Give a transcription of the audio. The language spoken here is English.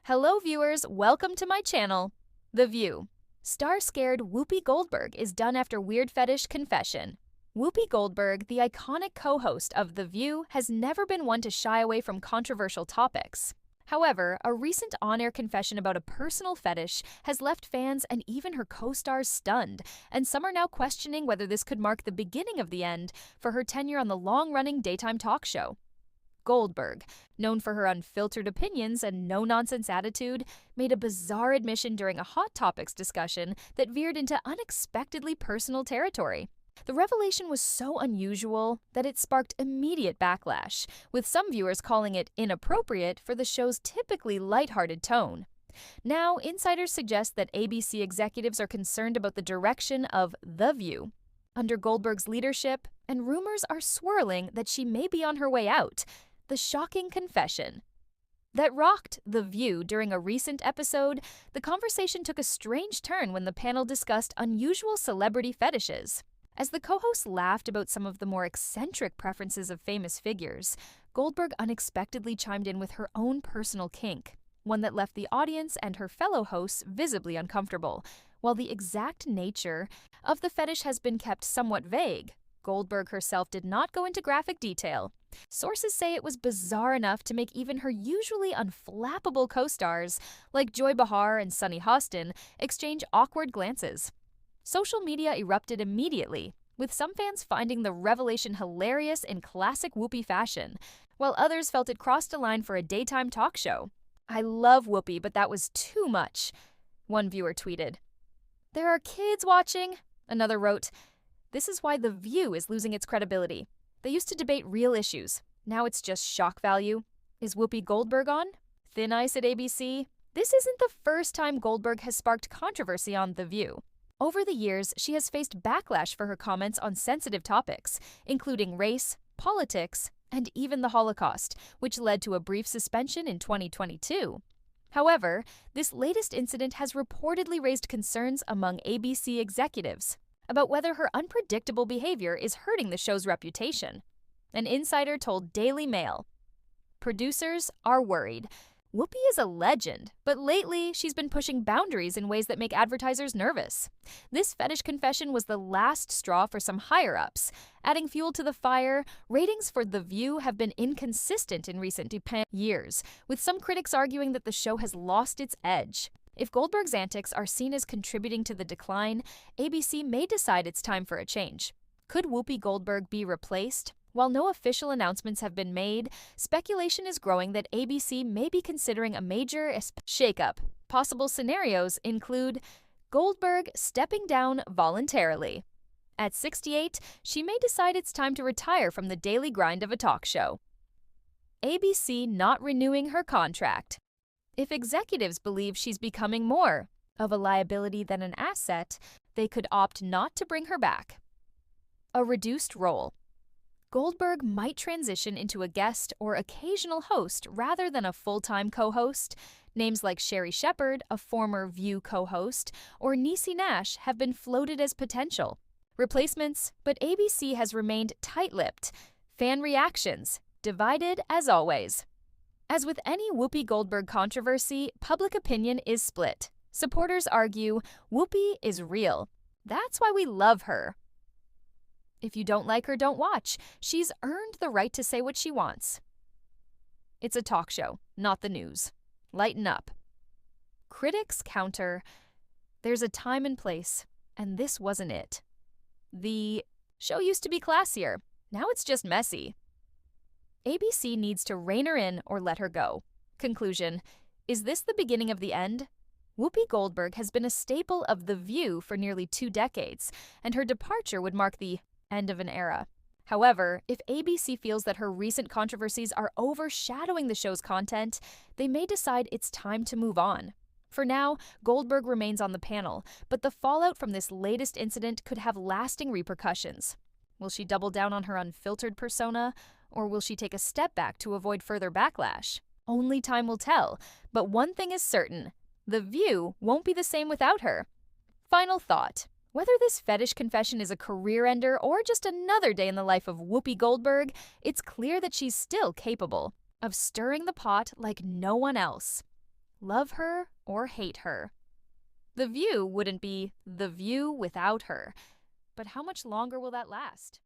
Hello viewers, welcome to my channel. The View. Star-scared Whoopi Goldberg is done after weird fetish confession. Whoopi Goldberg, the iconic co-host of The View, has never been one to shy away from controversial topics. However, a recent on-air confession about a personal fetish has left fans and even her co-stars stunned, and some are now questioning whether this could mark the beginning of the end for her tenure on the long-running daytime talk show. Goldberg, known for her unfiltered opinions and no-nonsense attitude, made a bizarre admission during a Hot Topics discussion that veered into unexpectedly personal territory. The revelation was so unusual that it sparked immediate backlash, with some viewers calling it inappropriate for the show's typically lighthearted tone. Now, insiders suggest that ABC executives are concerned about the direction of The View under Goldberg's leadership, and rumors are swirling that she may be on her way out. The shocking confession that rocked The View during a recent episode, the conversation took a strange turn when the panel discussed unusual celebrity fetishes. As the co-hosts laughed about some of the more eccentric preferences of famous figures, Goldberg unexpectedly chimed in with her own personal kink, one that left the audience and her fellow hosts visibly uncomfortable. While the exact nature of the fetish has been kept somewhat vague, Goldberg herself did not go into graphic detail. Sources say it was bizarre enough to make even her usually unflappable co-stars, like Joy Behar and Sunny Hostin, exchange awkward glances. Social media erupted immediately, with some fans finding the revelation hilarious in classic Whoopi fashion, while others felt it crossed a line for a daytime talk show. "I love Whoopi, but that was too much," one viewer tweeted. "There are kids watching," another wrote. "This is why The View is losing its credibility. They used to debate real issues. Now it's just shock value. Is Whoopi Goldberg on thin ice at ABC?" This isn't the first time Goldberg has sparked controversy on The View. Over the years, she has faced backlash for her comments on sensitive topics, including race, politics, and even the Holocaust, which led to a brief suspension in 2022. However, this latest incident has reportedly raised concerns among ABC executives about whether her unpredictable behavior is hurting the show's reputation. An insider told Daily Mail, "Producers are worried. Whoopi is a legend, but lately she's been pushing boundaries in ways that make advertisers nervous." This fetish confession was the last straw for some higher-ups. Adding fuel to the fire, ratings for The View have been inconsistent in recent years, with some critics arguing that the show has lost its edge. If Goldberg's antics are seen as contributing to the decline, ABC may decide it's time for a change. Could Whoopi Goldberg be replaced? While no official announcements have been made, speculation is growing that ABC may be considering a major shakeup. Possible scenarios include Goldberg stepping down voluntarily. At 68, she may decide it's time to retire from the daily grind of a talk show. ABC not renewing her contract. If executives believe she's becoming more of a liability than an asset, they could opt not to bring her back. A reduced role. Goldberg might transition into a guest or occasional host rather than a full-time co-host. Names like Sherry Shepherd, a former View co-host, or Niecy Nash have been floated as potential replacements, but ABC has remained tight-lipped. Fan reactions divided as always. As with any Whoopi Goldberg controversy, public opinion is split. Supporters argue Whoopi is real. That's why we love her. If you don't like her, don't watch. She's earned the right to say what she wants. It's a talk show, not the news. Lighten up. Critics counter, there's a time and place, and this wasn't it. The show used to be classier. Now it's just messy. ABC needs to rein her in or let her go. Conclusion, is this the beginning of the end? Whoopi Goldberg has been a staple of The View for nearly 2 decades, and her departure would mark the end of an era. However, if ABC feels that her recent controversies are overshadowing the show's content, they may decide it's time to move on. For now, Goldberg remains on the panel, but the fallout from this latest incident could have lasting repercussions. Will she double down on her unfiltered persona, or will she take a step back to avoid further backlash? Only time will tell, but one thing is certain: The View won't be the same without her. Final thought. Whether this fetish confession is a career ender or just another day in the life of Whoopi Goldberg, it's clear that she's still capable of stirring the pot like no one else. Love her or hate her. The View wouldn't be The View without her. But how much longer will that last?